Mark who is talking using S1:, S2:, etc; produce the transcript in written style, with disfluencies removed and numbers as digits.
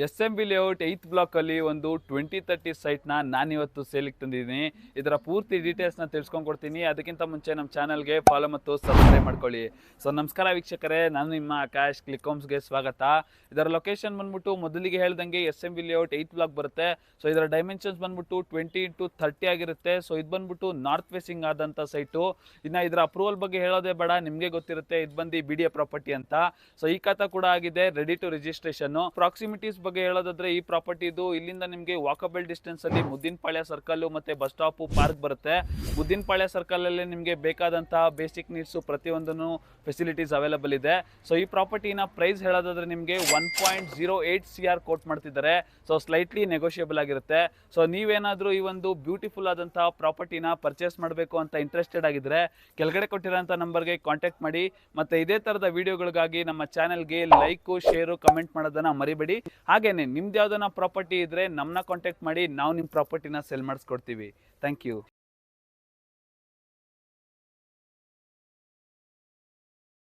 S1: SMB layout 8th block ಅಲ್ಲಿ ಒಂದು 2030 site ನಾನು ಇವತ್ತು ಸೇಲಿಗೆ ತಂದಿದ್ದೀನಿ. ಇದರ ಪೂರ್ತಿ ಡೀಟೇಲ್ಸ್ ತಿಳಿಸ್ಕೊಂಡು ಕೊಡ್ತೀನಿ. ಅದಕ್ಕಿಂತ ಮುಂಚೆ ನಮ್ಮ ಚಾನಲ್ಗೆ ಫಾಲೋ ಮತ್ತು ಸಬ್ಸ್ಕ್ರೈಬ್ ಮಾಡ್ಕೊಳ್ಳಿ. ಸೊ ನಮಸ್ಕಾರ ವೀಕ್ಷಕರೇ, ನಾನು ನಿಮ್ಮ ಆಕಾಶ್. ಕ್ಲಿಕ್ ಹೋಮ್ಸ್ಗೆ ಸ್ವಾಗತ. ಇದರ ಲೊಕೇಶನ್ ಬಂದ್ಬಿಟ್ಟು ಮೊದಲಿಗೆ ಹೇಳ್ದಂಗೆ SMB ಲೇಔಟ್ 8th ಬ್ಲಾಕ್ ಬರುತ್ತೆ. ಸೊ ಇದರ ಡೈಮೆನ್ಷನ್ಸ್ ಬಂದ್ಬಿಟ್ಟು 20x30 ಆಗಿರುತ್ತೆ. ಸೊ ಇದು ಬಂದ್ಬಿಟ್ಟು ನಾರ್ತ್ ಫೇಸಿಂಗ್ ಆದಂಥ ಸೈಟು. ಇನ್ನು ಇದರ ಅಪ್ರೂವಲ್ ಬಗ್ಗೆ ಹೇಳೋದೇ ಬೇಡ, ನಿಮಗೆ ಗೊತ್ತಿರುತ್ತೆ. ಇದು ಬಂದು BDA ಪ್ರಾಪರ್ಟಿ ಅಂತ. ಸೊ ಈ ಖಾತಾ ಕೂಡ ಆಗಿದೆ, ರೆಡಿ ಟು ರಿಜಿಸ್ಟ್ರೇಷನ್. ಪ್ರಾಕ್ಸಿಮಿಟೀಸ್ ಬಗ್ಗೆ ಹೇಳೋದಾದ್ರೆ ಈ ಪ್ರಾಪರ್ಟಿ ಇದು ಇಲ್ಲಿಂದ ನಿಮಗೆ ವಾಕಬಲ್ ಡಿಸ್ಟೆನ್ಸ್ ಅಲ್ಲಿ ಮುದ್ದಿನಪಾಳ್ಯ ಸರ್ಕಲ್ ಮತ್ತೆ ಬಸ್ ಸ್ಟಾಪ್ ಪಾರ್ಕ್ ಬರುತ್ತೆ. ಮುದ್ದಿನಪಾಳ್ಯ ಸರ್ಕಲ್ ಅಲ್ಲಿ ನಿಮಗೆ ಬೇಕಾದಂತಹ ಬೇಸಿಕ್ ನೀಡ್ಸ್ ಪ್ರತಿಯೊಂದನ್ನು ಫೆಸಿಲಿಟೀಸ್ ಅವೈಲೇಬಲ್ ಇದೆ. ಸೊ ಈ ಪ್ರಾಪರ್ಟಿನ ಪ್ರೈಸ್ ಹೇಳೋದಾದ್ರೆ ನಿಮಗೆ 1.08 CR ಕೋಟ್ ಮಾಡ್ತಿದ್ದಾರೆ. ಸೊ ಸ್ಲೈಟ್ಲಿ ನೆಗೋಷಿಯಬಲ್ ಆಗಿರುತ್ತೆ. ಸೊ ನೀವೇನಾದ್ರೂ ಈ ಒಂದು ಬ್ಯೂಟಿಫುಲ್ ಆದಂತಹ ಪ್ರಾಪರ್ಟಿನ ಪರ್ಚೇಸ್ ಮಾಡಬೇಕು ಅಂತ ಇಂಟ್ರೆಸ್ಟೆಡ್ ಆಗಿದ್ರೆ ಕೆಳಗಡೆ ಕೊಟ್ಟಿರೋಂಥ ನಂಬರ್ಗೆ ಕಾಂಟ್ಯಾಕ್ಟ್ ಮಾಡಿ. ಮತ್ತೆ ಇದೇ ತರದ ವಿಡಿಯೋಗಳಿಗಾಗಿ ನಮ್ಮ ಚಾನೆಲ್ಗೆ ಲೈಕ್, ಶೇರು, ಕಮೆಂಟ್ ಮಾಡೋದನ್ನ ಮರಿಬೇಡಿ. ಹಾಗೇನೆ ನಿಮ್ದು ಯಾವ್ದನ್ನ ಪ್ರಾಪರ್ಟಿ ಇದ್ರೆ ನಮ್ಮನ್ನ ಕಾಂಟ್ಯಾಕ್ಟ್ ಮಾಡಿ, ನಾವು ನಿಮ್ಮ ಪ್ರಾಪರ್ಟಿನ ಸೆಲ್ ಮಾಡಿಸ್ಕೊಡ್ತೀವಿ. Thank you.